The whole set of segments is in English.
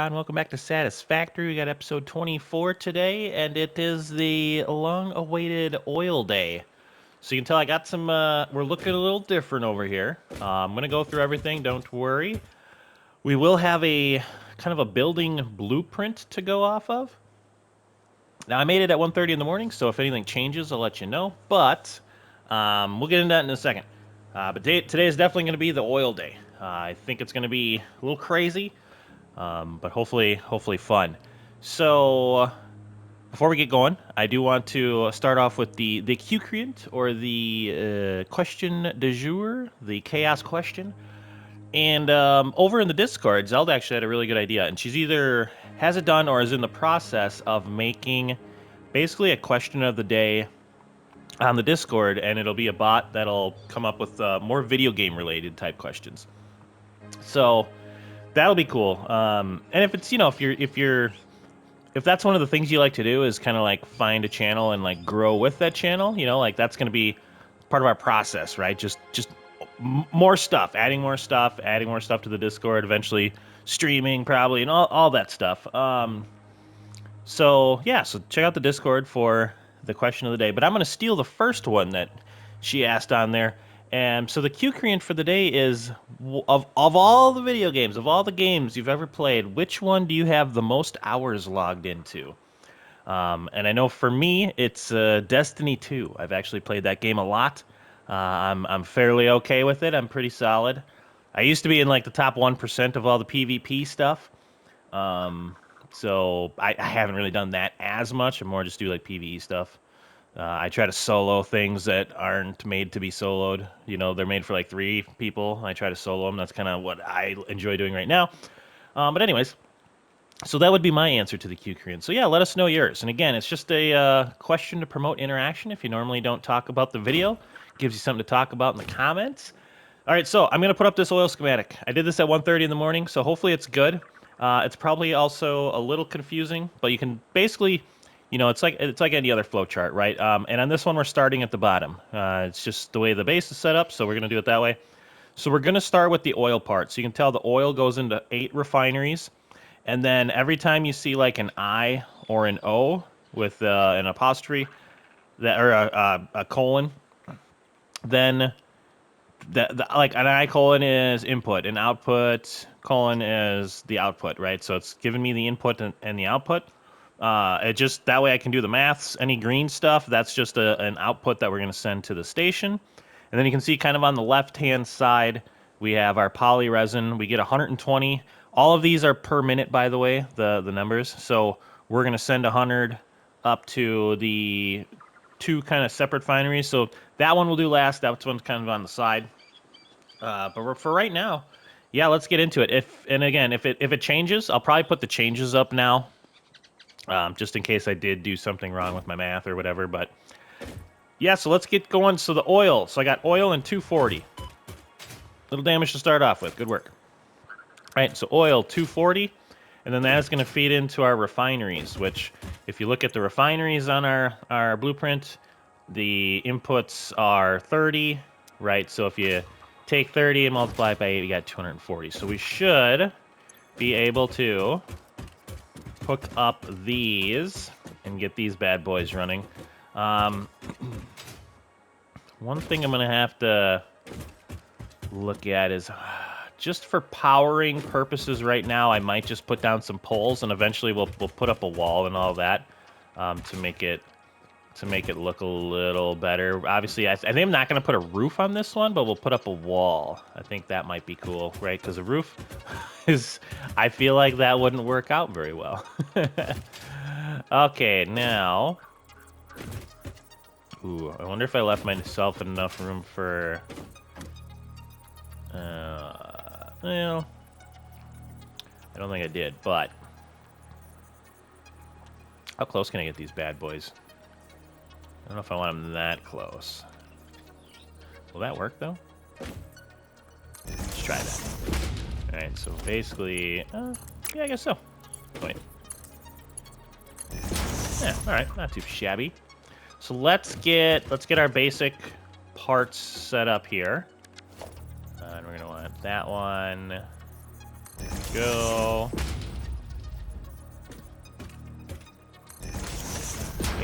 and welcome back to Satisfactory. We got episode 24 today, and it is the long-awaited oil day. So you can tell I got some, we're looking a little different over here. I'm going to go through everything, don't worry. We will have a kind of a building blueprint to go off of. Now, I made it at 1:30 in the morning, so if anything changes, I'll let you know. But we'll get into that in a second. But today is definitely going to be the oil day. I think it's going to be a little crazy. But hopefully fun. So before we get going, I do want to start off with the Q-creant, or the question du jour, the chaos question. And over in the Discord, Zelda actually had a really good idea, and she's either has it done or is in the process of making basically a question of the day on the Discord, and it'll be a bot that'll come up with more video game related type questions. So that'll be cool. And if it's, if that's one of the things you like to do is kind of like find a channel and like grow with that channel, like that's going to be part of our process, right? Just more stuff, adding more stuff to the Discord, eventually streaming probably, and all that stuff. So check out the Discord for the question of the day. But I'm going to steal the first one that she asked on there. And so the Q-creant for the day is, of all the video games, of all the games you've ever played, which one do you have the most hours logged into? And I know for me, it's Destiny 2. I've actually played that game a lot. I'm fairly okay with it. I'm pretty solid. I used to be in like the top 1% of all the PvP stuff. So I haven't really done that as much. I more just do like PvE stuff. I try to solo things that aren't made to be soloed. They're made for like 3 people. I try to solo them. That's kind of what I enjoy doing right now. But anyways, so that would be my answer to the Q-creant. So yeah, let us know yours. And again, it's just a question to promote interaction. If you normally don't talk about the video, it gives you something to talk about in the comments. All right, so I'm going to put up this oil schematic. I did this at 1:30 in the morning, so hopefully it's good. It's probably also a little confusing, but you can basically... it's like any other flowchart, right? And on this one, we're starting at the bottom. It's just the way the base is set up, so we're going to do it that way. So we're going to start with the oil part. So you can tell the oil goes into 8 refineries. And then every time you see like an I or an O with an apostrophe, or a colon, then like an I colon is input, and output colon is the output, right? So it's giving me the input and the output. It just, that way I can do the maths. Any green stuff, that's just an output that we're going to send to the station. And then you can see kind of on the left-hand side, we have our poly resin. We get 120. All of these are per minute, by the way, the numbers. So we're going to send 100 up to the 2 kind of separate refineries. So that one we'll do last. That one's kind of on the side. But for right now, yeah, let's get into it. If it changes, I'll probably put the changes up now. Just in case I did do something wrong with my math or whatever, but yeah, so let's get going. So the oil, so I got oil and 240. Little damage to start off with, good work. All right, so oil, 240, and then that is going to feed into our refineries, which if you look at the refineries on our blueprint, the inputs are 30, right? So if you take 30 and multiply it by 8, you got 240. So we should be able to hook up these and get these bad boys running. One thing I'm going to have to look at is just for powering purposes right now, I might just put down some poles, and eventually we'll put up a wall and all that to make it look a little better. Obviously, I think I'm not going to put a roof on this one, but we'll put up a wall. I think that might be cool, right? Because a roof I feel like that wouldn't work out very well. Okay, now... Ooh, I wonder if I left myself enough room for... well... I don't think I did, but... How close can I get these bad boys? I don't know if I want them that close. Will that work, though? Let's try that. Alright, so basically... yeah, I guess so. Wait. Yeah, alright, not too shabby. So let's get our basic parts set up here. And we're going to want that one. There we go.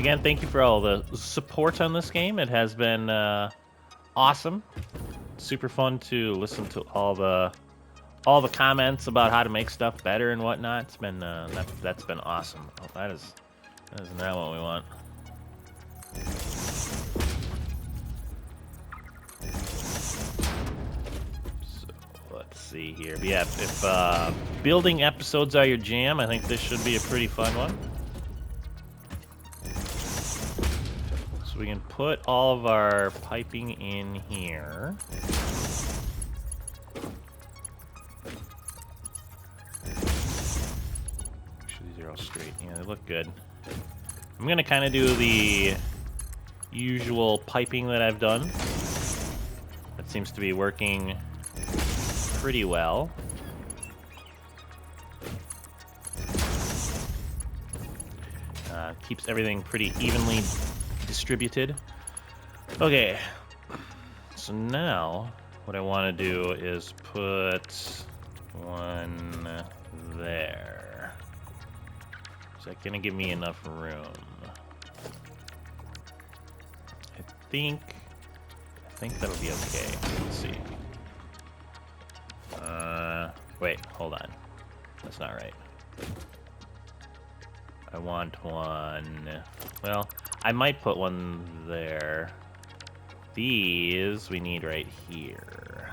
again, thank you for all the support on this game. It has been awesome. Super fun to listen to all the comments about how to make stuff better and whatnot. It's been that's been awesome. Oh, that is not what we want. So let's see here. But yeah, if building episodes are your jam, I think this should be a pretty fun one. So we can put all of our piping in here. They're all straight. Yeah, they look good. I'm gonna kind of do the usual piping that I've done. That seems to be working pretty well. Keeps everything pretty evenly distributed. Okay. So now, what I want to do is put one there. Is that gonna give me enough room? I think that'll be okay. Let's see. Wait, hold on. That's not right. I want one. Well, I might put one there. These we need right here.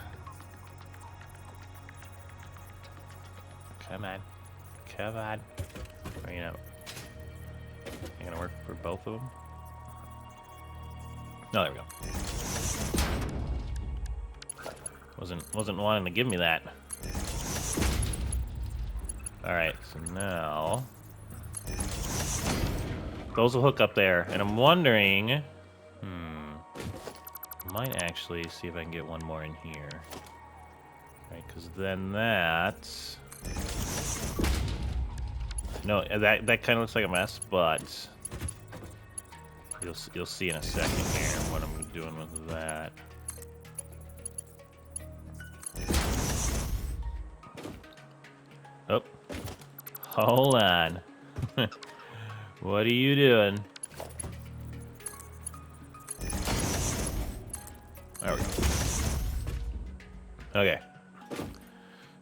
Come on. Come on. Bring it up. Ain't gonna work for both of them? No, there we go. Wasn't wanting to give me that. Alright, so now those will hook up there, and I'm wondering, might actually see if I can get one more in here. Right, because then that. No, that kind of looks like a mess, but you'll see in a second here what I'm doing with that. Oh, hold on. What are you doing? There we go. Okay.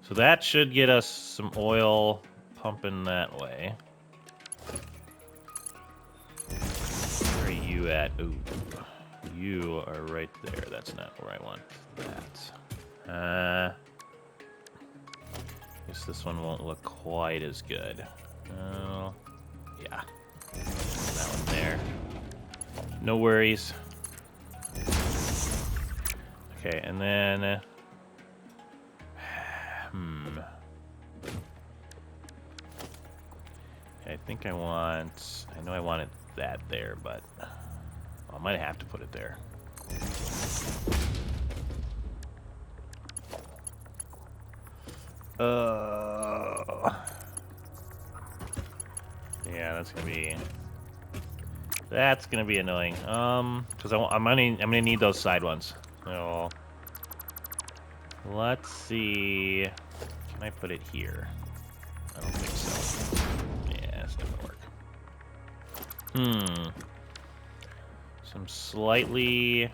So that should get us some oil pumping that way. Where are you at? Ooh. You are right there. That's not where I want that. Guess this one won't look quite as good. Oh, yeah. That one there. No worries. Okay, and then... I think I know I wanted that there, but I might have to put it there. Yeah, that's gonna be annoying. Because I'm gonna need those side ones. So let's see. Can I put it here? I don't think so. Yeah, it's not gonna work. Some slightly.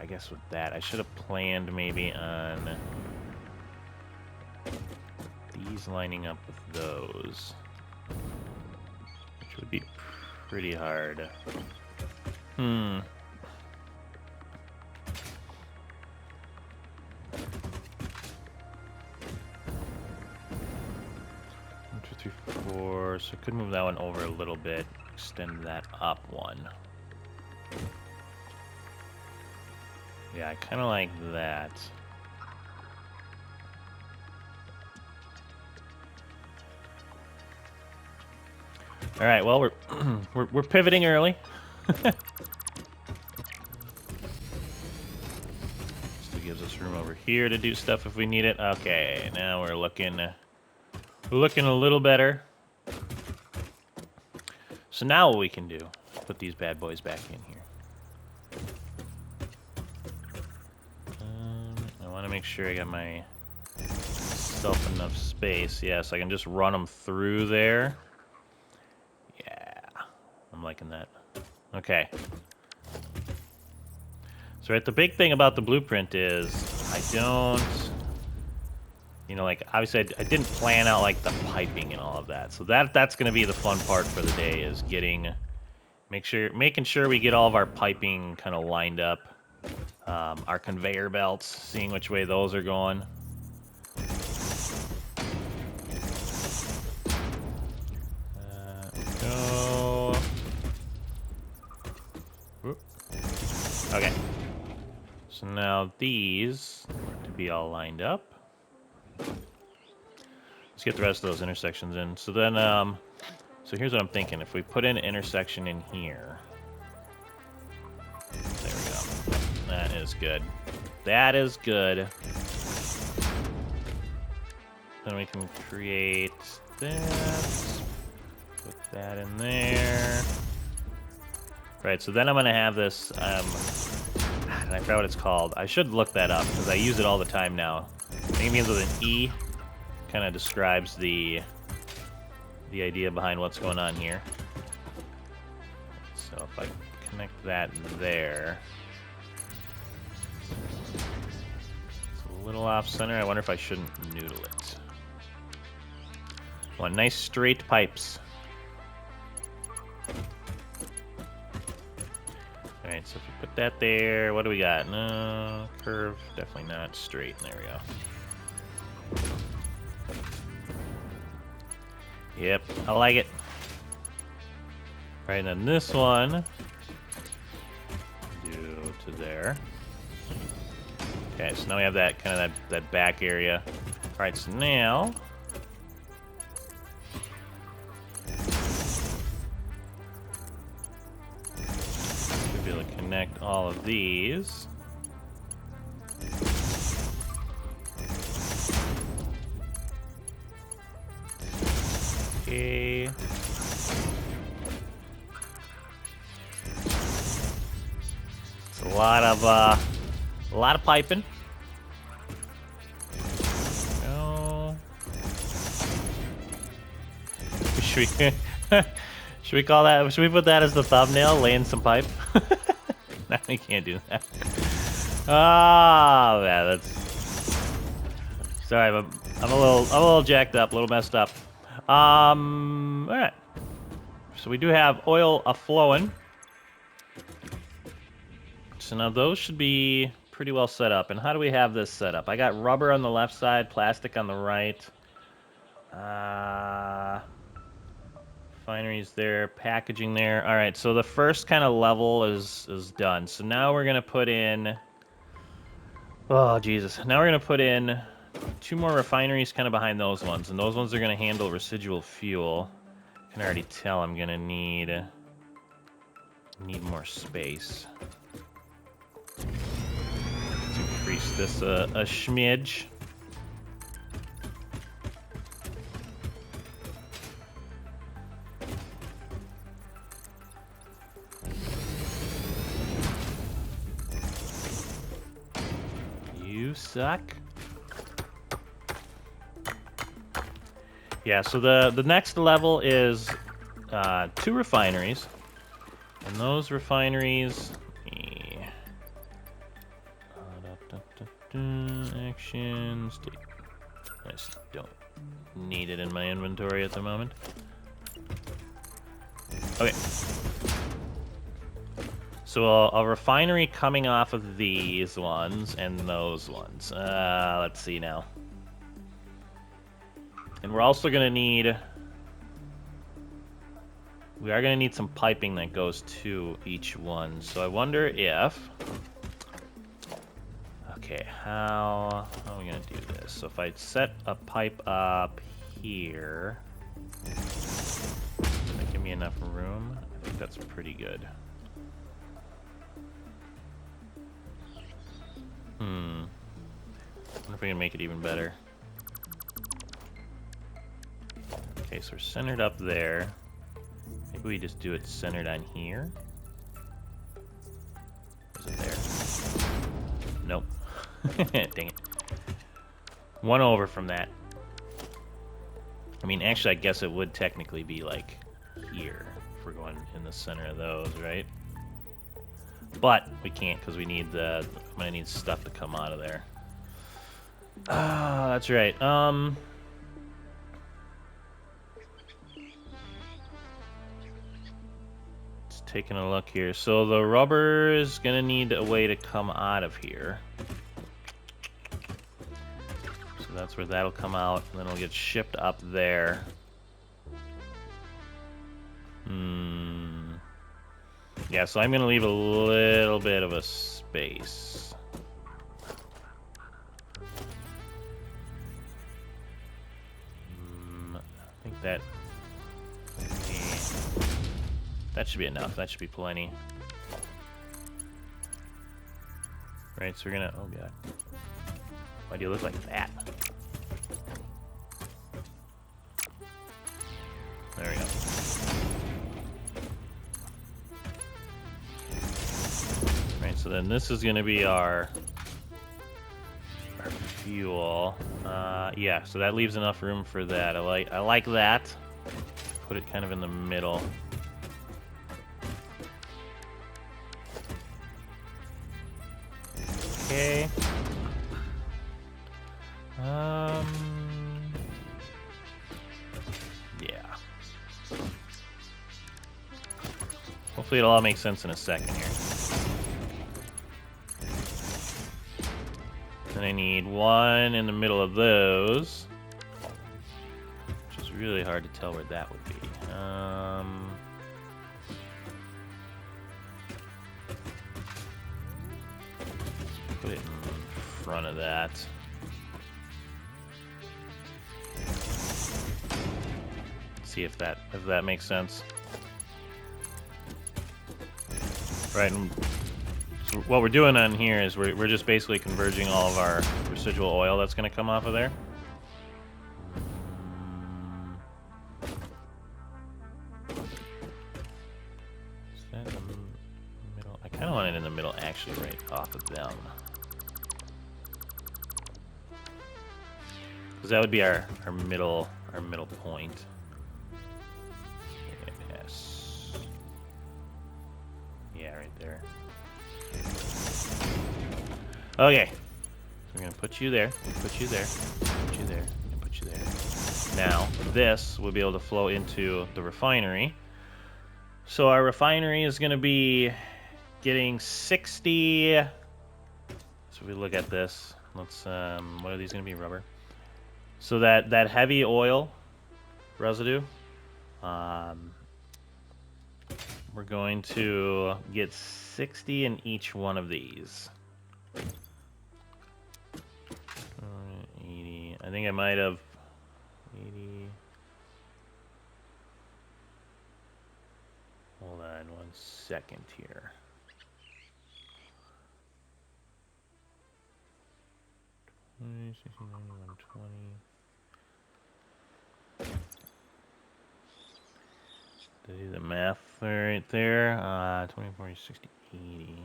I guess with that, I should have planned maybe on these lining up with those, which would be pretty hard. 1, 2, 3, 4. So I could move that one over a little bit, extend that up one. Yeah, I kind of like that. All right, well we're pivoting early. Still gives us room over here to do stuff if we need it. Okay, now we're looking a little better. So now what we can do, put these bad boys back in here. I want to make sure I got myself enough space. Yeah, so I can just run them through there. Yeah. liking that. Okay. So right, the big thing about the blueprint is I don't, you know, like obviously I didn't plan out like the piping and all of that. So that's going to be the fun part for the day is making sure we get all of our piping kind of lined up. Our conveyor belts, seeing which way those are going. Go. Whoop. Okay. So now these are to be all lined up. Let's get the rest of those intersections in. So then, so here's what I'm thinking. If we put an intersection in here. There we go. That is good. That is good. Then we can create this. Put that in there. Right, so then I'm going to have this, and I forgot what it's called. I should look that up, because I use it all the time now. I think it begins with an E. Kind of describes the idea behind what's going on here. So if I connect that there. It's a little off-center. I wonder if I shouldn't noodle it. Want nice straight pipes. Alright, so if you put that there, what do we got? No, curve, definitely not straight. There we go. Yep, I like it. Right, and then this one, do to there. Okay, so now we have that kind of that back area. Alright, so now should be able to connect all of these. Okay. It's a lot of piping. No. Should we call that? Should we put that as the thumbnail? Laying some pipe. No, we can't do that. Oh man, that's. Sorry, I'm a little jacked up, a little messed up. All right. So we do have oil a-flowing. So now those should be pretty well set up. And how do we have this set up? I got rubber on the left side, plastic on the right. Refineries there, packaging there. All right, so the first kind of level is done. So now we're gonna put in. Oh Jesus! Now we're gonna put in 2 more refineries kind of behind those ones, and those ones are gonna handle residual fuel. I can already tell I'm gonna need more space. Let's increase this a smidge. You suck. Yeah, so the next level is 2 refineries. And those refineries... actions... I just don't need it in my inventory at the moment. Okay. So a refinery coming off of these ones and those ones. Let's see now. And we're also going to need... We are going to need some piping that goes to each one. So I wonder if... Okay, how are we going to do this? So if I set a pipe up here... Does that give me enough room? I think that's pretty good. I wonder if we can make it even better. Okay, so we're centered up there. Maybe we just do it centered on here. Is it there? Nope. Dang it. 1 over from that. I mean, actually, I guess it would technically be like here, if we're going in the center of those, right? But we can't because we need I'm gonna need stuff to come out of there. Ah, that's right. Just taking a look here. So the rubber is gonna need a way to come out of here. So that's where that'll come out, and then it'll get shipped up there. Yeah, so I'm gonna leave a little bit of a space. I think that should be enough. That should be plenty. Right, so we're gonna, oh god. Why do you look like that? There we go. Right, so then this is gonna be our fuel. Yeah, so that leaves enough room for that. I like that. Put it kind of in the middle. Okay. Yeah. Hopefully it'll all make sense in a second here. Then I need one in the middle of those, which is really hard to tell where that would be. Put it in front of that. See if that makes sense. Right. So what we're doing on here is we're just basically converging all of our residual oil that's going to come off of there. Is that in the middle? I kind of want it in the middle, actually, right off of them. Because that would be our middle point. Yes. Yeah, right there. Okay. So we're gonna put you there, put you there, put you there, and put you there. Now, this will be able to flow into the refinery. So our refinery is gonna be getting 60. So if we look at this, let's what are these gonna be? Rubber. So that heavy oil residue, we're going to get 60 in each one of these. 80. I think I might have 80. Hold on 1 second here. 20, 60, 90, 120. Do the math right there. 20, 40, 60, 80.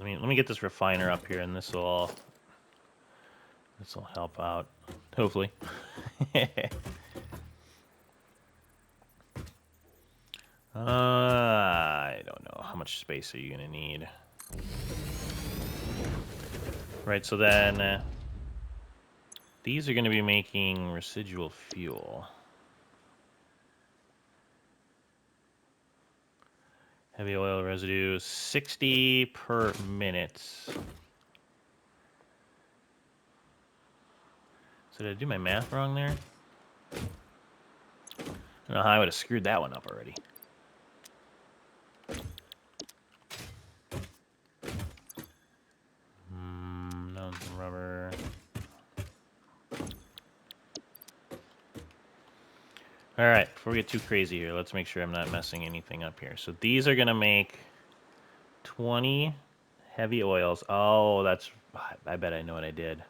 Let me get this refiner up here, and this will help out, hopefully. I don't know. How much space are you gonna need? Right, so then these are gonna be making residual fuel. Heavy oil residue, 60 per minute. So did I do my math wrong there? I don't know how I would have screwed that one up already. No, rubber. All right, before we get too crazy here, let's make sure I'm not messing anything up here. So these are gonna make 20 heavy oils. Oh, I bet I know what I did.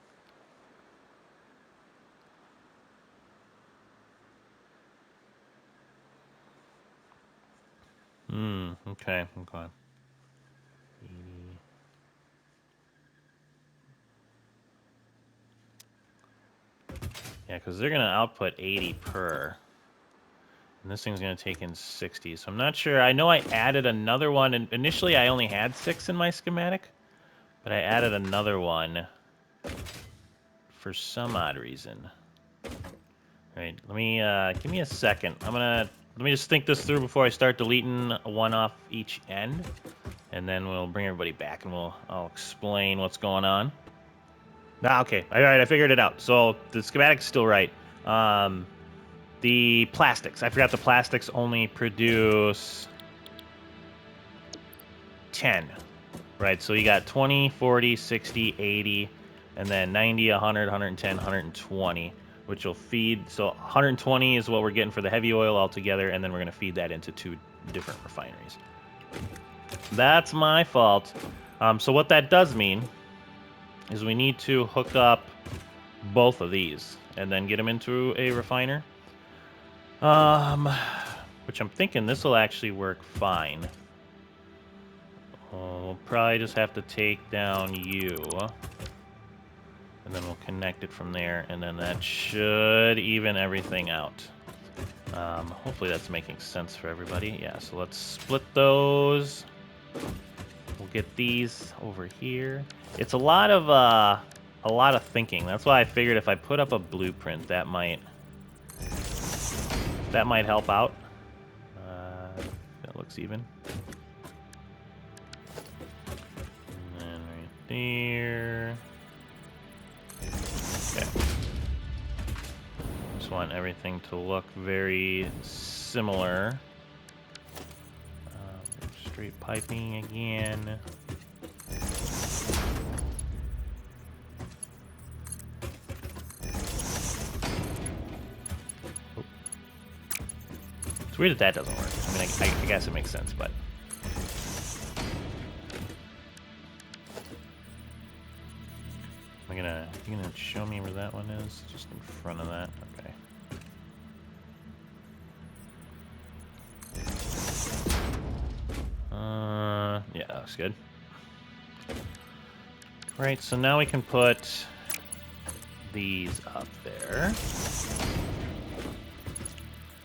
Okay. 80. because they're going to output 80 per. And this thing's going to take in 60. So I'm not sure. I know I added another one. And initially, I only had 6 in my schematic. But I added another one for some odd reason. All right, let me give me a second. Let me just think this through before I start deleting one off each end. And then we'll bring everybody back and I'll explain what's going on. Ah, okay. All right, I figured it out. So the schematic's still right. The plastics. I forgot the plastics only produce 10. Right, so you got 20, 40, 60, 80, and then 90, 100, 110, 120, which will feed. So 120 is what we're getting for the heavy oil altogether, and then we're going to feed that into 2 different refineries. That's my fault. So what that does mean is we need to hook up both of these and then get them into a refiner. Which I'm thinking this will actually work fine. We'll probably just have to take down you. And then we'll connect it from there, and then that should even everything out. Hopefully that's making sense for everybody. Yeah, so let's split those. We'll get these over here. It's a lot of thinking. That's why I figured if I put up a blueprint, that might help out. That looks even. And then right there. Okay. Just want everything to look very similar. Straight piping again. Oh. It's weird that doesn't work. I mean, I guess it makes sense, but... You gonna show me where that one is? Just in front of that? Okay. Yeah, that looks good. Right, so now we can put these up there.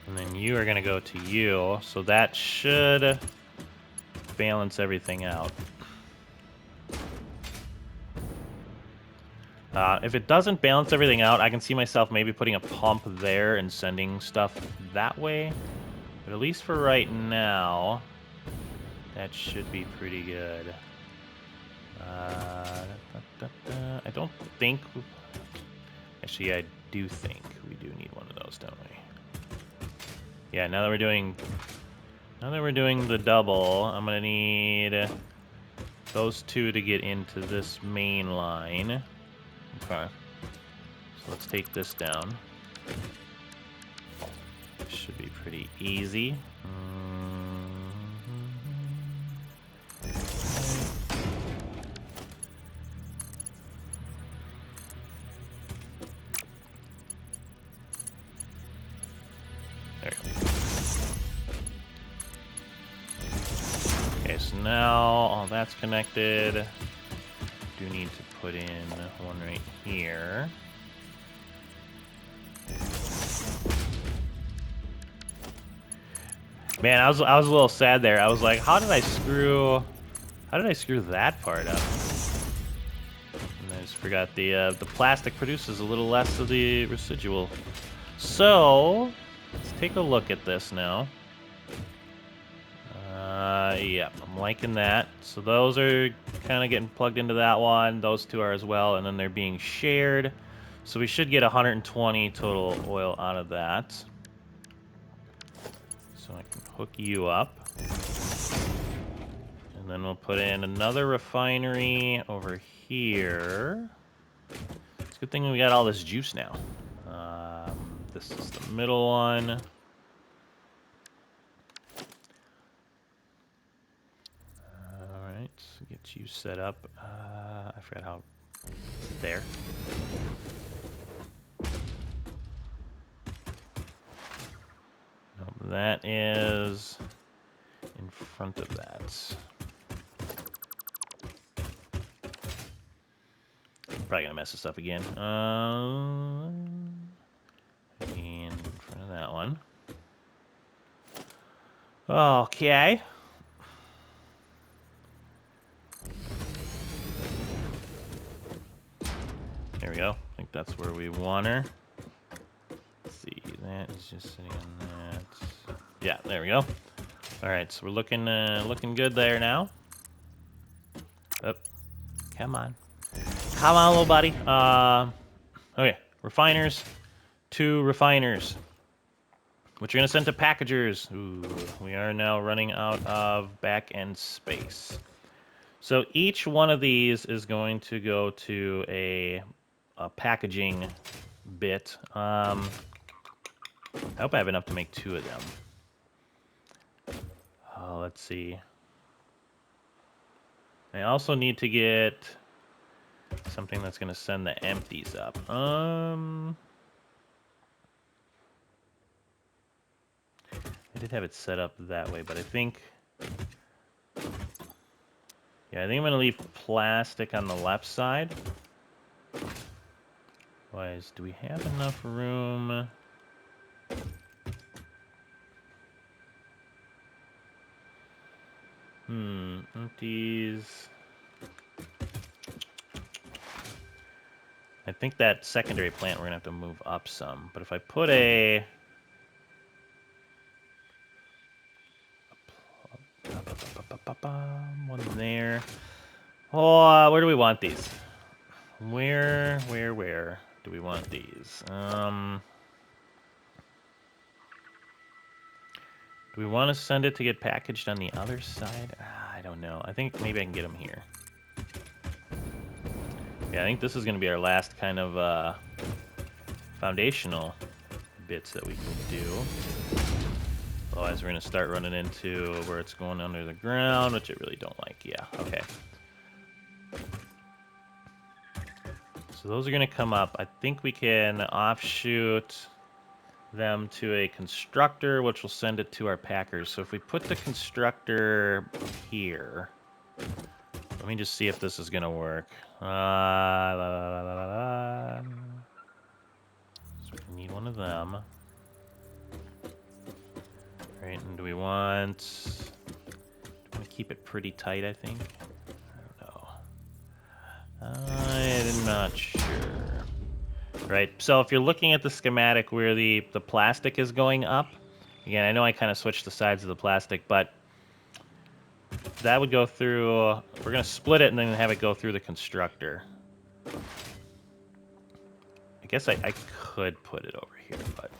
And then you are gonna go to you, so that should balance everything out. If it doesn't balance everything out, I can see myself maybe putting a pump there and sending stuff that way. But at least for right now, that should be pretty good. I don't think... Actually, I do think we do need one of those, don't we? Yeah, now that we're doing the double, I'm gonna need those 2 to get into this main line. Okay. So let's take this down. Should be pretty easy. There we go. Okay, so now all that's connected. Do need to put in one right here. Man, I was a little sad there. I was like, how did I screw that part up? And I just forgot the plastic produces a little less of the residual. So let's take a look at this now. Yeah, I'm liking that. So those are kind of getting plugged into that one. Those 2 are as well, and then they're being shared. So we should get 120 total oil out of that. So I can hook you up. And then we'll put in another refinery over here. It's a good thing we got all this juice now. This is the middle one. Get you set up. I forgot how. There. Nope, that is in front of that. Probably gonna mess this up again. Okay. There we go. I think that's where we want her. Let's see, that is just sitting on that. Yeah, there we go. All right, so we're looking good there now. Oh, come on. Come on, little buddy. Okay, refiners. 2 refiners, which are going to send to packagers. Ooh, we are now running out of back-end space. So each one of these is going to go to a packaging bit. I hope I have enough to make 2 of them. Oh, let's see. I also need to get something that's going to send the empties up. I did have it set up that way, but I think... Yeah, I think I'm going to leave plastic on the left side. Otherwise, do we have enough room? Empties. I think that secondary plant we're going to have to move up some. But if I put a... one there. Oh, where do we want these? Where do we want these? Do we want to send it to get packaged on the other side? I don't know. I think maybe I can get them here. Yeah, I think this is going to be our last kind of foundational bits that we can do. Otherwise, we're going to start running into where it's going under the ground, which I really don't like. Yeah, okay. So those are going to come up. I think we can offshoot them to a constructor, which will send it to our packers. So if we put the constructor here, let me just see if this is going to work. So we need one of them. Right, and do we want to keep it pretty tight, I think? I don't know. I'm not sure. Right, so if you're looking at the schematic where the plastic is going up, again, I know I kind of switched the sides of the plastic, but that would go through, we're going to split it and then have it go through the constructor. I guess I could put it over here, but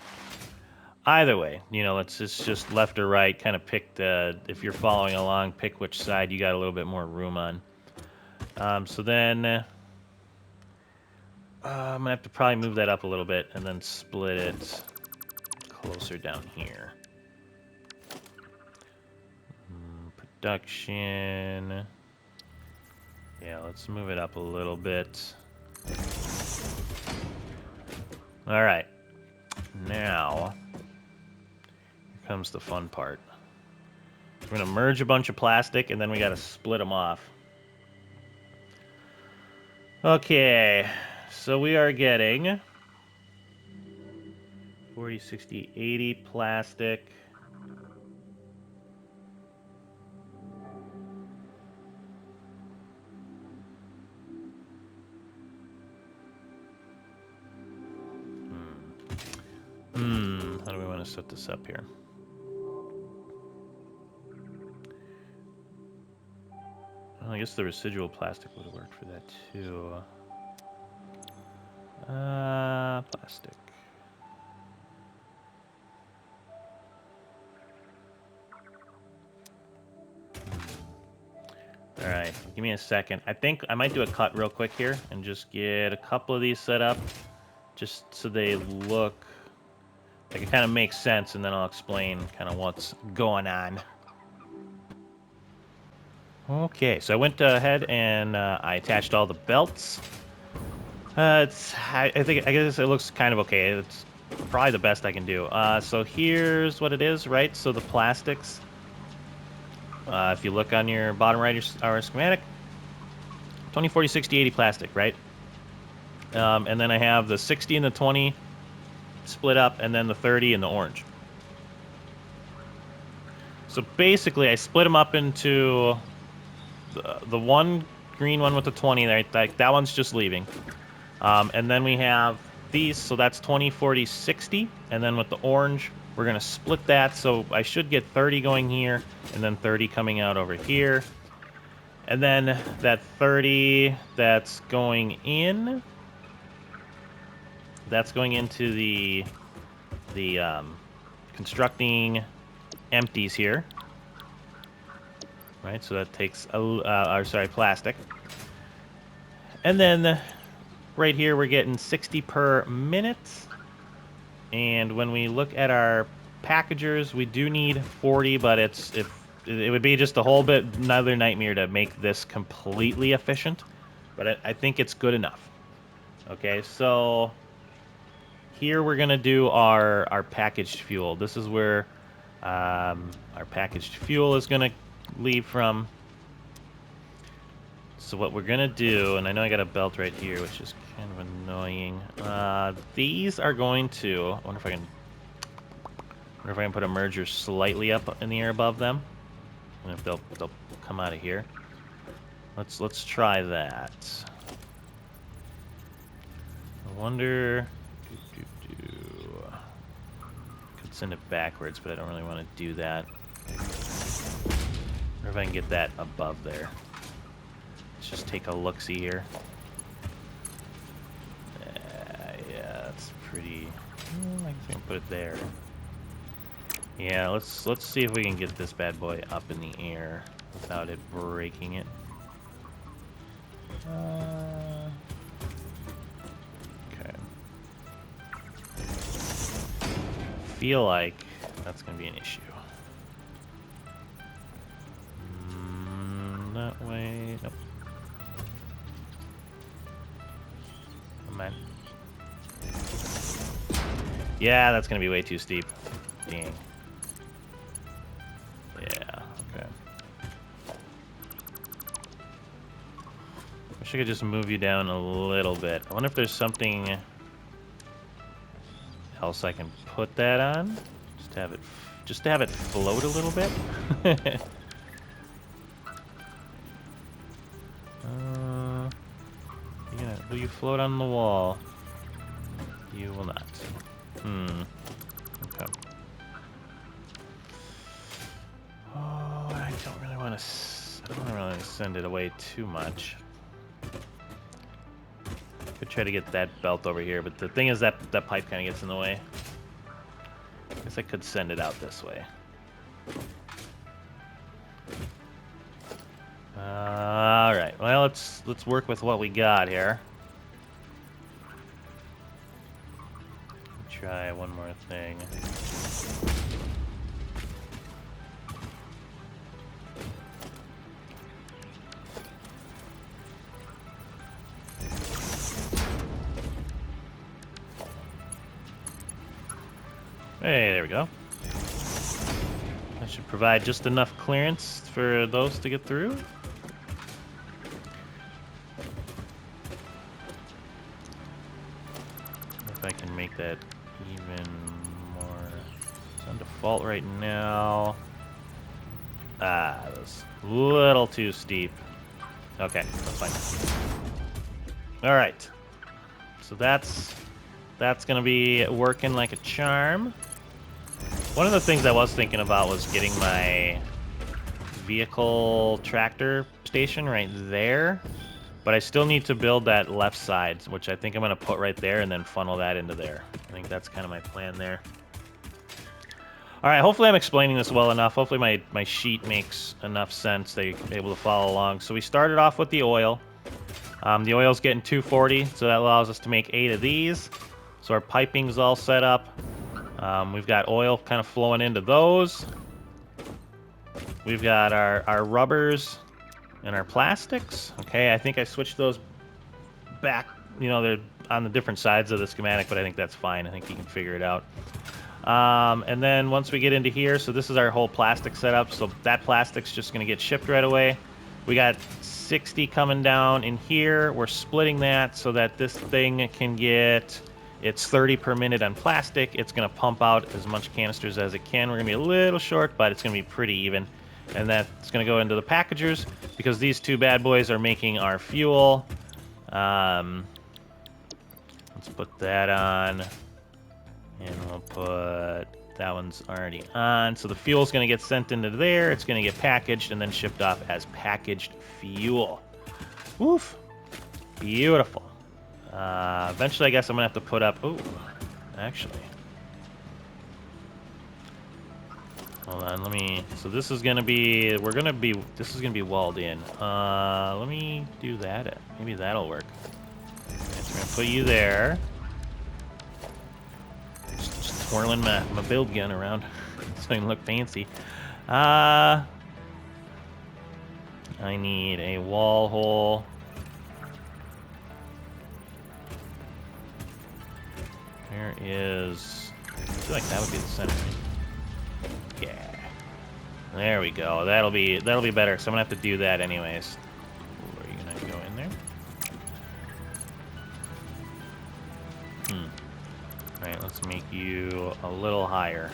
either way, you know, it's just left or right, kind of pick the, if you're following along, pick which side you got a little bit more room on. So then I'm going to have to probably move that up a little bit and then split it closer down here. Production. Yeah, let's move it up a little bit. All right. Now, here comes the fun part. We're going to merge a bunch of plastic, and then we got to split them off. Okay, so we are getting 40, 60, 80 plastic. How do we want to set this up here? Well, I guess the residual plastic would have worked for that too. Plastic. All right, give me a second. I think I might do a cut real quick here and just get a couple of these set up just so they look like it kind of makes sense, and then I'll explain kind of what's going on. Okay, so I went ahead and I attached all the belts. I guess it looks kind of okay. It's probably the best I can do. So here's what it is, right? So the plastics, if you look on your bottom right of our schematic, 20, 40, 60, 80 plastic, right? And then I have the 60 and the 20 split up, and then the 30 and the orange. So basically, I split them up into the one green one with the 20 there. That one's just leaving. And then we have these, so that's 20, 40, 60. And then with the orange, we're going to split that. So I should get 30 going here, and then 30 coming out over here. And then that 30 that's going in, that's going into the constructing empties here. Right, so that takes, plastic. And then right here, we're getting 60 per minute. And when we look at our packagers, we do need 40, but it would be just a whole bit another nightmare to make this completely efficient. But I think it's good enough. Okay, so here we're going to do our packaged fuel. This is where our packaged fuel is going to leave from. So what we're gonna do, and I know I got a belt right here, which is kind of annoying. These are going to. I wonder if I can put a merger slightly up in the air above them, and if they'll come out of here. Let's try that. I wonder. Could send it backwards, but I don't really want to do that. Or if I can get that above there. Let's just take a look-see here. Yeah, that's pretty. I can put it there. Yeah, let's see if we can get this bad boy up in the air without it breaking it. Okay. Feel like that's gonna be an issue. That way. Nope. Man. Yeah, that's gonna be way too steep. Dang. Yeah, okay. Wish I could just move you down a little bit. I wonder if there's something else I can put that on? Just to have it float a little bit? Will you float on the wall? You will not. Okay. Oh, I don't really want to send it away too much. Could try to get that belt over here, but the thing is that pipe kind of gets in the way. I guess I could send it out this way. All right. Well, let's work with what we got here. Try one more thing. Hey, there we go. That should provide just enough clearance for those to get through. If I can make that even more. It's on default right now. That's a little too steep. Okay, that's fine. All right. So that's gonna be working like a charm. One of the things I was thinking about was getting my vehicle tractor station right there. But I still need to build that left side, which I think I'm going to put right there and then funnel that into there. I think that's kind of my plan there. All right, hopefully I'm explaining this well enough. Hopefully my sheet makes enough sense that you're able to follow along. So we started off with the oil. The oil's getting 240, so that allows us to make 8 of these. So our piping's all set up. We've got oil kind of flowing into those. We've got our rubbers and our plastics. Okay, I think I switched those back. You know, they're on the different sides of the schematic, but I think that's fine. I think you can figure it out. And then once we get into here, so this is our whole plastic setup. So that plastic's just going to get shipped right away. We got 60 coming down in here. We're splitting that so that this thing can get It's 30 per minute on plastic. It's going to pump out as much canisters as it can. We're going to be a little short, but it's going to be pretty even. And that's going to go into the packagers because these two bad boys are making our fuel. Let's put that on. And we'll put... That one's already on. So the fuel's going to get sent into there. It's going to get packaged and then shipped off as packaged fuel. Woof. Beautiful. Eventually, I guess I'm going to have to put up... Ooh, actually. Hold on, let me... So this is going to be... This is going to be walled in. Let me do that. Maybe that'll work. Okay, so I'm going to put you there. Just twirling my build gun around so I can look fancy. I need a wall hole. There is... I feel like that would be the center. Yeah. There we go. That'll be better. So I'm gonna have to do that anyways. Ooh, are you gonna go in there? Alright, let's make you a little higher.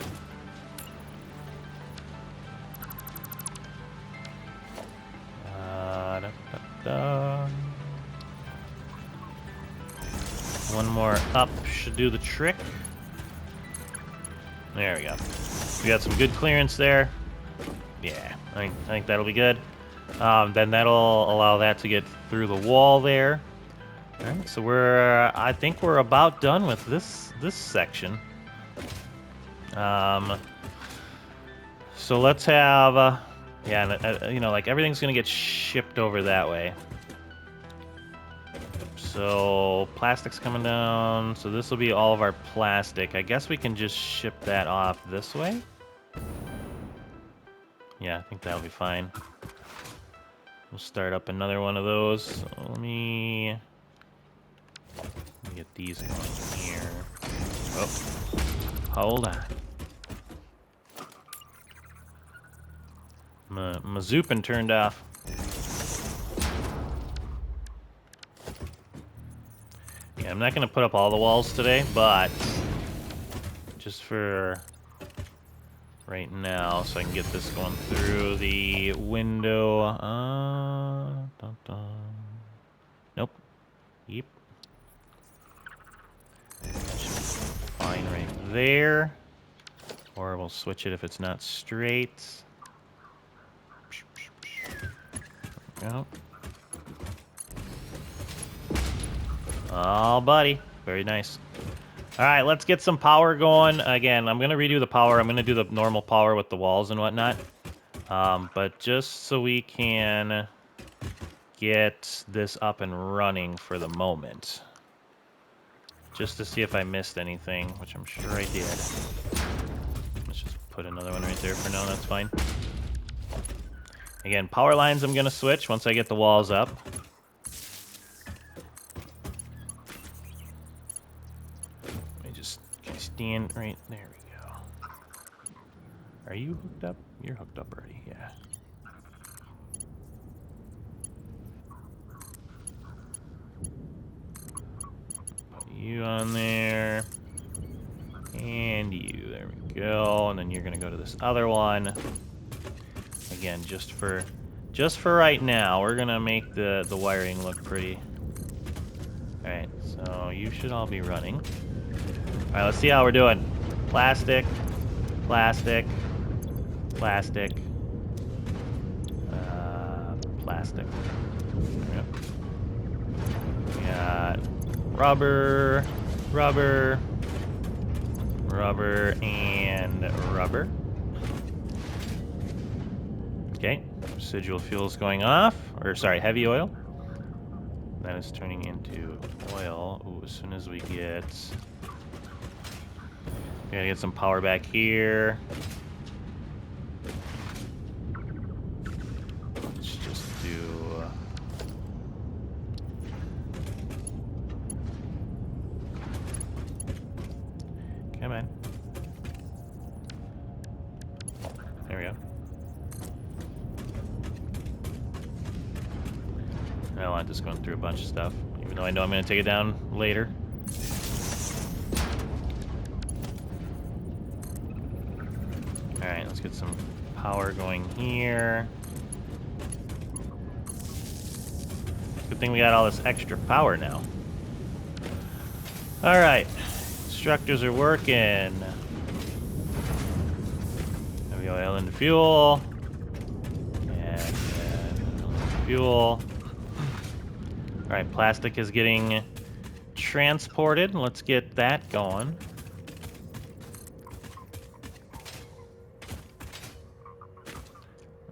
One more up should do the trick. There we go. We got some good clearance there. Yeah, I think that'll be good. Then that'll allow that to get through the wall there. All right, so I think we're about done with this section. So let's have, you know, like everything's gonna get shipped over that way. So plastic's coming down. So this will be all of our plastic. I guess we can just ship that off this way. Yeah, I think that'll be fine. We'll start up another one of those. So let me get these going here. Oh, hold on. My Zoopin turned off. Yeah, I'm not going to put up all the walls today, but just for right now, so I can get this going through the window. Nope. Yep. That should be fine right there. Or we'll switch it if it's not straight. There we go. Oh, buddy. Very nice. All right, let's get some power going. Again, I'm going to redo the power. I'm going to do the normal power with the walls and whatnot. But just so we can get this up and running for the moment. Just to see if I missed anything, which I'm sure I did. Let's just put another one right there for now. That's fine. Again, power lines I'm going to switch once I get the walls up. Stand right there. We go. Are you hooked up? You're hooked up already. Yeah. Put you on there, and you. There we go. And then you're gonna go to this other one. Again, just for right now, we're gonna make the wiring look pretty. All right. So you should all be running. All right, let's see how we're doing. Plastic, plastic, plastic, plastic. There we go. We got rubber, rubber, rubber, and rubber. Okay, residual fuel's going off, or sorry, heavy oil. That is turning into oil. Ooh, as soon as we get... Gotta get some power back here. Let's just do... Come on. There we go. I don't want this going through a bunch of stuff, even though I know I'm going to take it down later. All right, let's get some power going here. Good thing we got all this extra power now. All right, constructors are working. Heavy oil into fuel. And fuel. All right, plastic is getting transported. Let's get that going.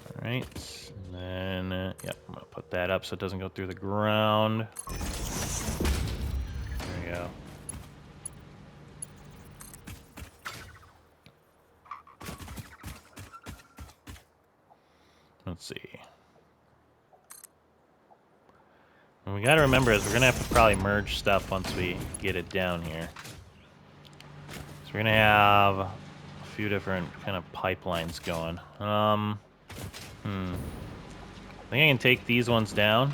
All right, and then, yep, I'm gonna put that up so it doesn't go through the ground. There we go. Let's see. What we gotta remember is we're gonna have to probably merge stuff once we get it down here. So we're gonna have a few different kind of pipelines going. I think I can take these ones down.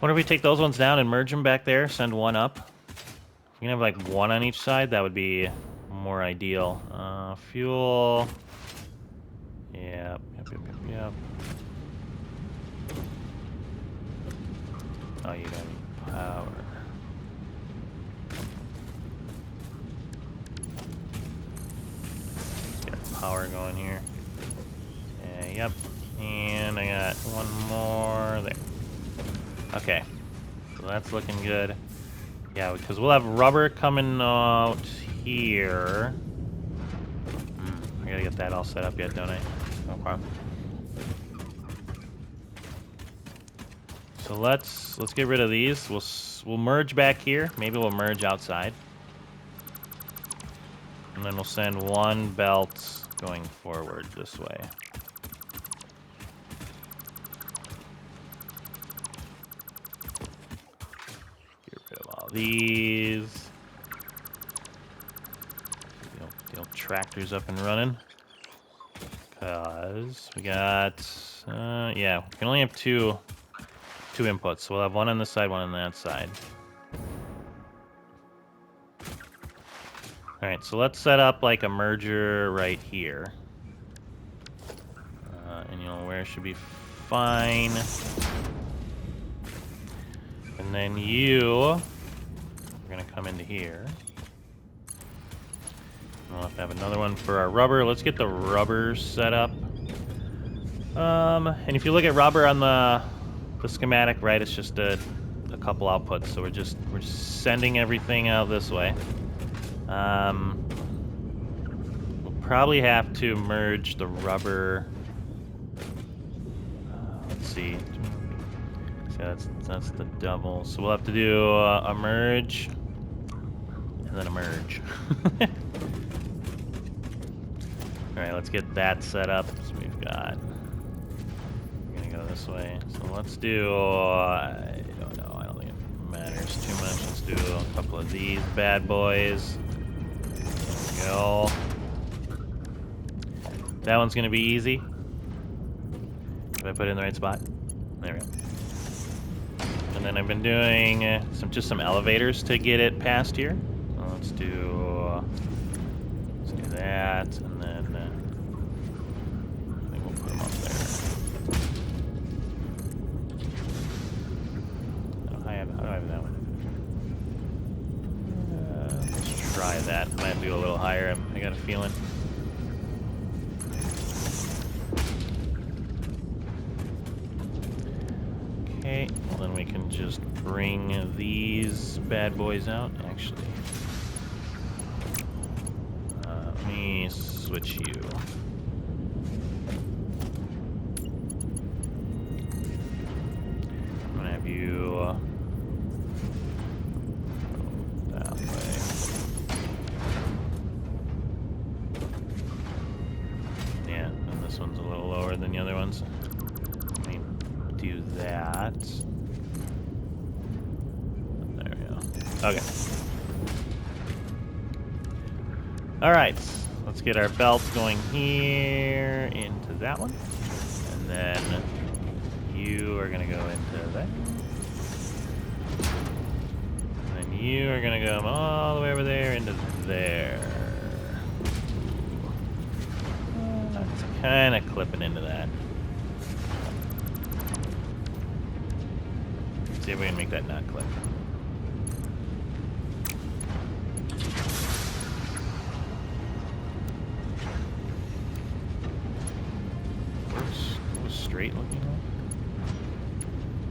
What if we take those ones down and merge them back there, send one up? If we can have like one on each side, that would be more ideal. Fuel. Yep. Oh, you don't need power. Get power going here. Yep. And I got one more there. Okay. So that's looking good. Yeah, because we'll have rubber coming out here. I gotta get that all set up yet, don't I? No problem. So let's get rid of these. We'll merge back here. Maybe we'll merge outside. And then we'll send one belt going forward this way. Get rid of all these. The old tractor's up and running. Because we got, yeah, we can only have two inputs. So we'll have one on this side, one on that side. All right, so let's set up like a merger right here. And you know where it should be fine. And then we're gonna come into here. We'll have to have another one for our rubber. Let's get the rubber set up. And if you look at rubber on the schematic, right, it's just a couple outputs. So we're just sending everything out this way. We'll probably have to merge the rubber. Let's see. So that's the double. So we'll have to do a merge and then a merge. All right, let's get that set up. So we're gonna go this way. So let's do, I don't know, I don't think it matters too much. Let's do a couple of these bad boys. There we go. That one's gonna be easy. Did I put it in the right spot? There we go. And then I've been doing just some elevators to get it past here. So let's do that, and then I think we'll put them up there. How do I have that one? Let's try that. Might be a little higher. I got a feeling. Okay, well then we can just bring these bad boys out. Actually, let me switch you. I'm gonna have you that way. Yeah, and this one's a little lower than the other ones. Let me do that. There we go. Okay. All right. Let's get our belts going here into that one. And then you are going to go into that. And then you are going to go all the way over there into there. kind of clipping into that. See if we can make that not clip. It was straight looking.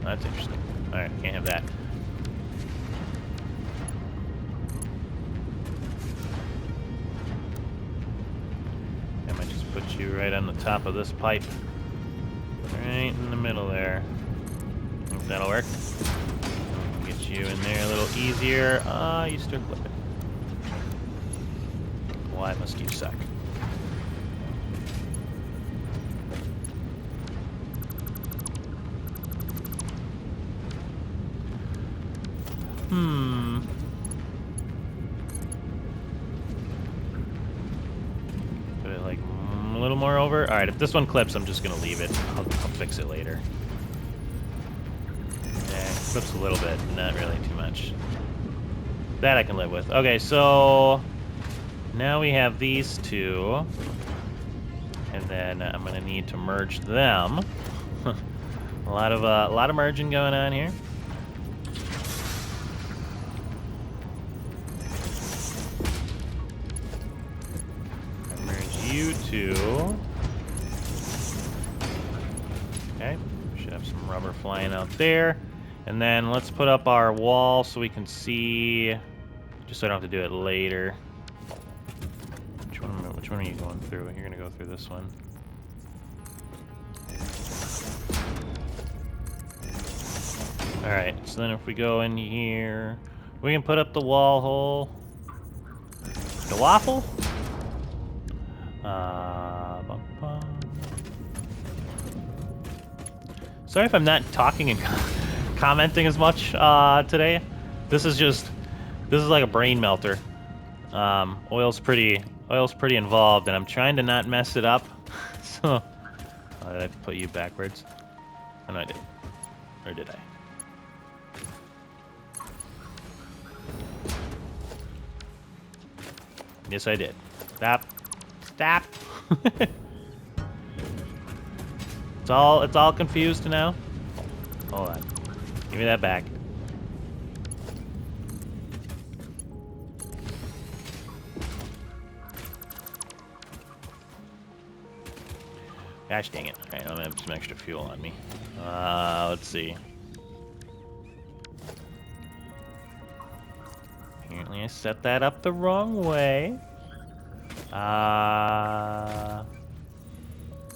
Oh, that's interesting. All right, can't have that. I might just put you right on the top of this pipe. Right in the middle there. Think that'll work. Get you in there a little easier. You still clipping. Why must you suck? Put it like a little more over. All right, if this one clips, I'm just gonna leave it. I'll fix it later. Yeah, it clips a little bit, not really too much. That I can live with. Okay, so now we have these two, and then I'm gonna need to merge them. a lot of merging going on here. You two. Okay, should have some rubber flying out there. And then let's put up our wall so we can see, just so I don't have to do it later. Which one are you going through? You're gonna go through this one. Alright, so then if we go in here, we can put up the wall hole. The waffle? Sorry if I'm not talking and commenting as much today. This is like a brain melter. Oil's pretty involved, and I'm trying to not mess it up. So, did I put you backwards? Oh, no, I did. Or did I? Yes, I did. Stop. Stop. It's all confused now. Hold on. Give me that back. Gosh dang it. Alright, I'm gonna have some extra fuel on me. Let's see. Apparently I set that up the wrong way.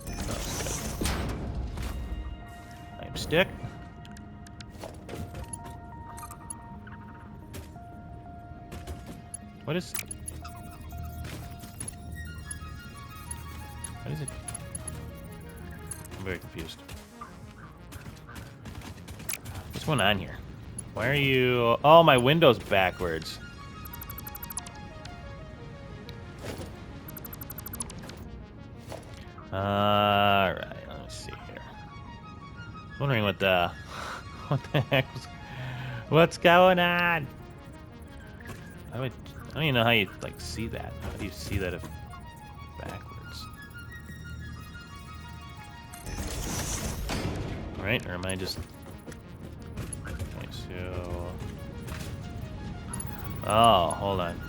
That's good. Pipe stick. What is it? I'm very confused. What's going on here? Why are you... Oh, my window's backwards. Alright, let me see here. I was wondering what the heck was... What's going on? I don't even know how you, like, see that. How do you see that if backwards? Alright, or am I just... Okay, so... Oh, hold on.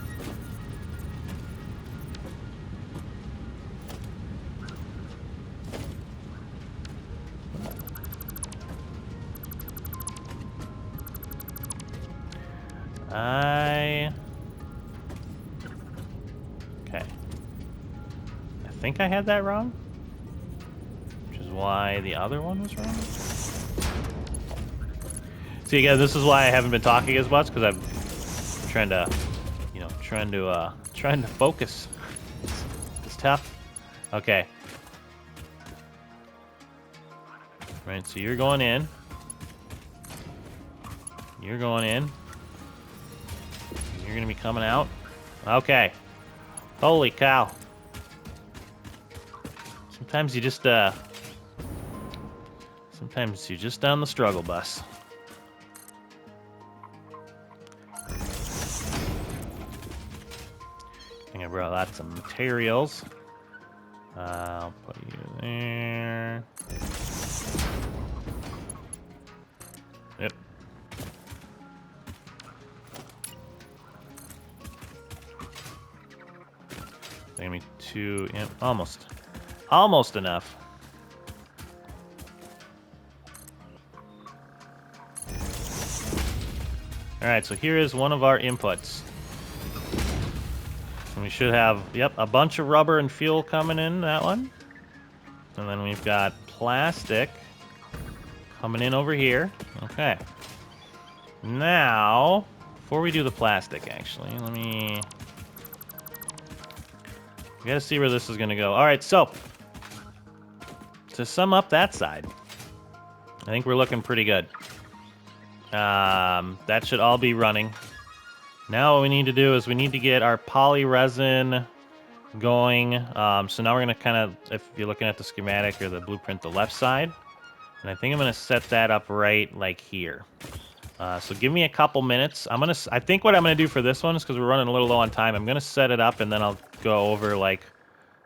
Okay. I think I had that wrong, which is why the other one was wrong. See, again, this is why I haven't been talking as much, because I'm trying to, trying to focus. It's tough. Okay. Right, so you're going in. You're going in. You're gonna be coming out. Okay. Holy cow. Sometimes you're just on the struggle bus. I think I brought lots of materials. I'll put you there. Yep. Gonna be two, yep, almost enough. All right, so here is one of our inputs. And we should have, yep, a bunch of rubber and fuel coming in that one. And then we've got plastic coming in over here. Okay. Now, before we do the plastic, actually, we gotta see where this is gonna go. All right, so to sum up that side, I think we're looking pretty good. That should all be running. Now what we need to do is we need to get our poly resin going. So now we're gonna kind of, if you're looking at the schematic or the blueprint, the left side, and I think I'm gonna set that up right like here. So give me a couple minutes. I think what I'm gonna do for this one is, because we're running a little low on time, I'm gonna set it up and then I'll go over like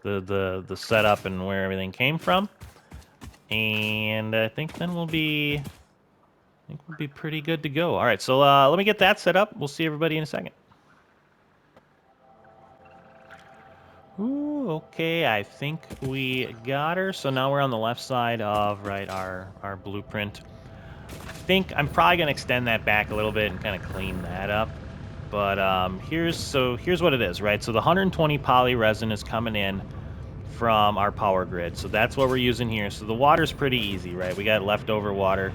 the setup and where everything came from. And I think then we'll be pretty good to go. All right, so let me get that set up. We'll see everybody in a second. Ooh, okay, I think we got her. So now we're on the left side of our blueprint. I think I'm probably gonna extend that back a little bit and kind of clean that up. But here's what it is, right? So the 120 poly resin is coming in from our power grid. So that's what we're using here. So the water's pretty easy, right? We got leftover water.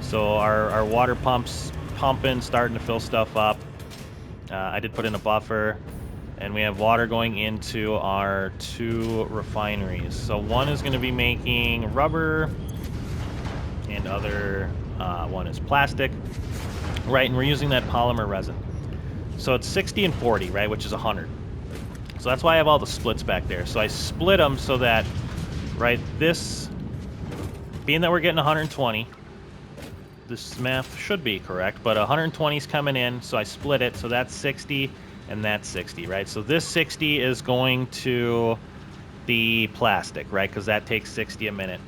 So our water pump's pumping, starting to fill stuff up. I did put in a buffer, and we have water going into our two refineries. So one is going to be making rubber, and other one is plastic, right? And we're using that polymer resin. So it's 60 and 40, right, which is 100. So that's why I have all the splits back there. So I split them so that, right, this, being that we're getting 120, this math should be correct, but 120 is coming in, so I split it, so that's 60, and that's 60, right? So this 60 is going to the plastic, right, because that takes 60 a minute.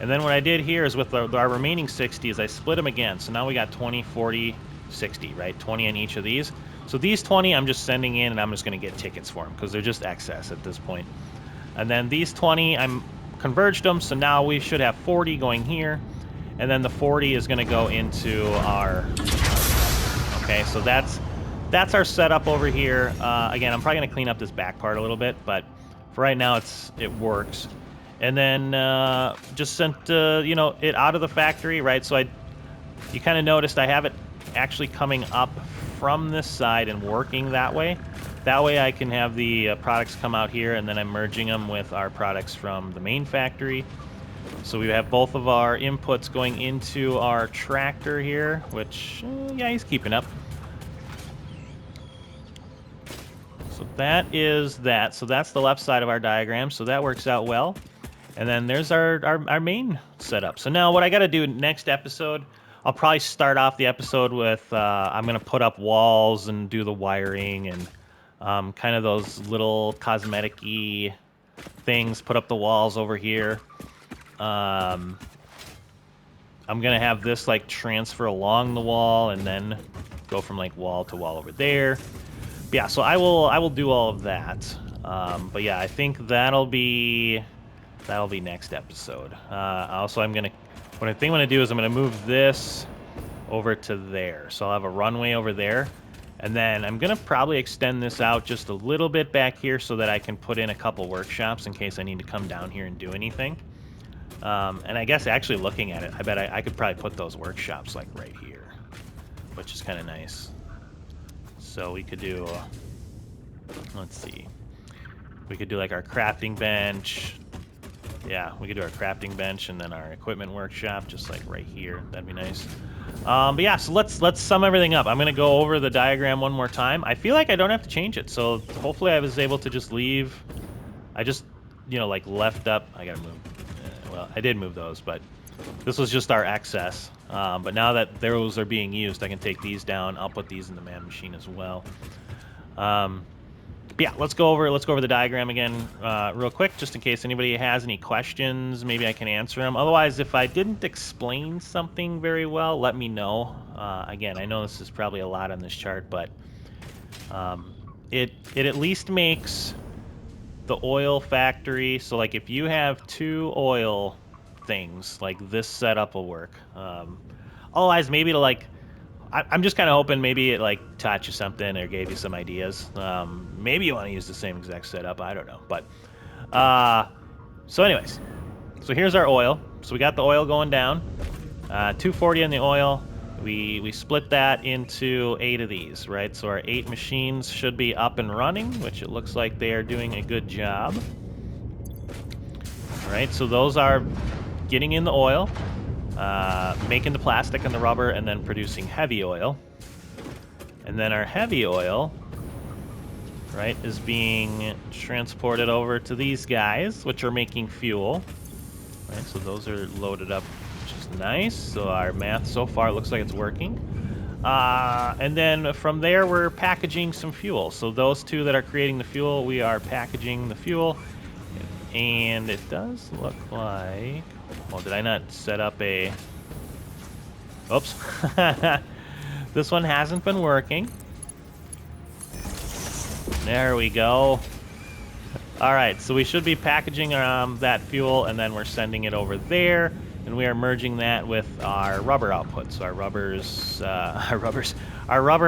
And then what I did here is with our remaining 60 is I split them again, so now we got 20, 40, 60, right? 20 in each of these. So these 20 I'm just sending in, and I'm just going to get tickets for them, because they're just excess at this point. And then these 20, I'm converged them, so now we should have 40 going here. And then the 40 is going to go into our... Okay, so that's our setup over here. Again, I'm probably going to clean up this back part a little bit, but for right now, it works. And then just sent it out of the factory, right? So you kind of noticed I have it actually coming up from this side and working that way. That way I can have the products come out here, and then I'm merging them with our products from the main factory. So we have both of our inputs going into our tractor here, which, yeah, he's keeping up. So that is that. So that's the left side of our diagram, so that works out well. And then there's our main setup. So now what I got to do next episode, I'll probably start off the episode with, I'm going to put up walls and do the wiring and kind of those little cosmetic-y things, put up the walls over here. I'm gonna have this like transfer along the wall and then go from like wall to wall over there. But yeah, so I will do all of that. But yeah, I think that'll be next episode. Also, what I think I'm gonna do is I'm gonna move this over to there. So I'll have a runway over there, and then I'm gonna probably extend this out just a little bit back here so that I can put in a couple workshops in case I need to come down here and do anything. And I guess actually looking at it, I bet I could probably put those workshops like right here, which is kind of nice. So we could do, let's see, we could do like our crafting bench. Yeah, we could do our crafting bench and then our equipment workshop just like right here. That'd be nice. But yeah, so let's sum everything up. I'm gonna go over the diagram one more time. I feel like I don't have to change it, so hopefully I was able to just leave. I just, like left up. I gotta move. Well, I did move those, but this was just our excess. But now that those are being used, I can take these down. I'll put these in the man machine as well. But yeah, let's go over the diagram again real quick, just in case anybody has any questions. Maybe I can answer them. Otherwise, if I didn't explain something very well, let me know. Again, I know this is probably a lot on this chart, but it at least makes the oil factory. So like if you have 2 oil things, like this setup will work. Otherwise, maybe to like, I'm just kind of hoping maybe it like taught you something or gave you some ideas. Maybe you want to use the same exact setup. I don't know. But so anyways, so here's our oil. So we got the oil going down. 240 on the oil. We split that into 8 of these, right? So our 8 machines should be up and running, which it looks like they are doing a good job. All right, so those are getting in the oil, making the plastic and the rubber, and then producing heavy oil. And then our heavy oil, right, is being transported over to these guys, which are making fuel. Right, so those are loaded up, which is nice. So our math so far looks like it's working. And then from there, we're packaging some fuel. So those 2 that are creating the fuel, we are packaging the fuel. And it does look like... Well, did I not set up a... Oops. This one hasn't been working. There we go. All right, so we should be packaging that fuel, and then we're sending it over there, and we are merging that with our rubber output. So our rubber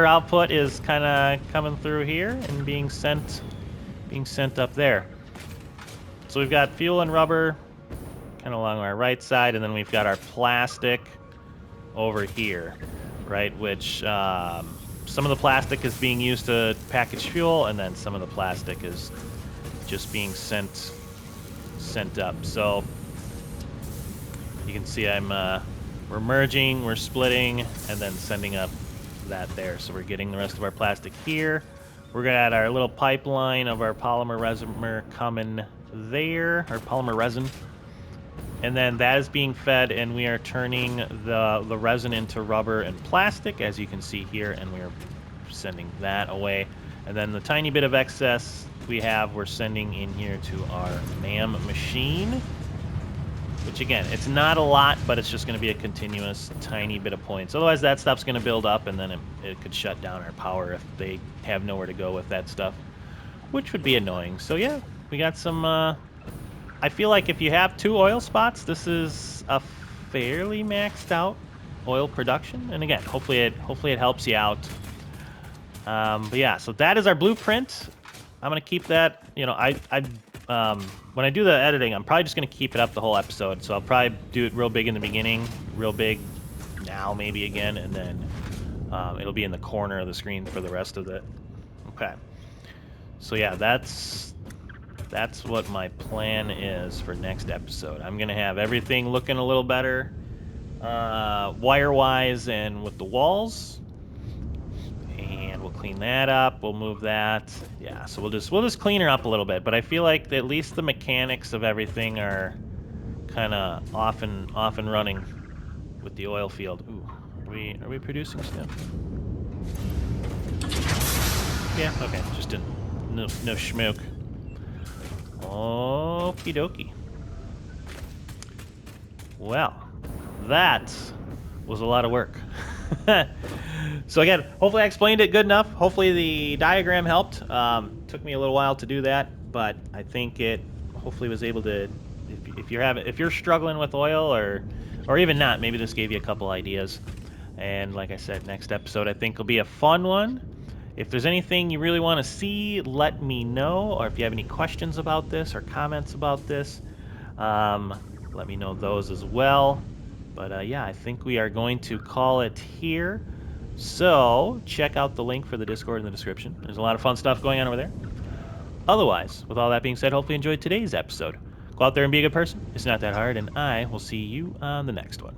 output is kind of coming through here and being sent up there. So we've got fuel and rubber kind of along our right side, and then we've got our plastic over here, right? Which some of the plastic is being used to package fuel, and then some of the plastic is just being sent up. So you can see we're merging, we're splitting, and then sending up that there. So we're getting the rest of our plastic here. We're gonna add our little pipeline of our polymer resin coming there, our polymer resin. And then that is being fed, and we are turning the resin into rubber and plastic, as you can see here, and we are sending that away. And then the tiny bit of excess we're sending in here to our MAM machine, which again, it's not a lot, but it's just going to be a continuous tiny bit of points. Otherwise, that stuff's going to build up, and then it could shut down our power if they have nowhere to go with that stuff, which would be annoying. So yeah, we got some... I feel like if you have 2 oil spots, this is a fairly maxed out oil production. And again, hopefully it helps you out. But yeah, so that is our blueprint. I'm gonna keep that. You know, when I do the editing, I'm probably just gonna keep it up the whole episode. So I'll probably do it real big in the beginning, real big now maybe again, and then it'll be in the corner of the screen for the rest of it. Okay. So yeah, that's what my plan is for next episode. I'm gonna have everything looking a little better, wire-wise and with the walls. And we'll clean that up. We'll move that. Yeah, so we'll just clean her up a little bit. But I feel like at least the mechanics of everything are kind of off and running with the oil field. Ooh, are we producing stuff? Yeah. Okay. Just no schmoke. Okie dokie. Well, that was a lot of work. So again, hopefully I explained it good enough. Hopefully the diagram helped. Took me a little while to do that, but I think it hopefully was able to. If you're struggling with oil or even not, maybe this gave you a couple ideas. And like I said, next episode I think will be a fun one. If there's anything you really want to see, let me know. Or if you have any questions about this or comments about this, let me know those as well. But yeah, I think we are going to call it here. So check out the link for the Discord in the description. There's a lot of fun stuff going on over there. Otherwise, with all that being said, hopefully you enjoyed today's episode. Go out there and be a good person. It's not that hard, and I will see you on the next one.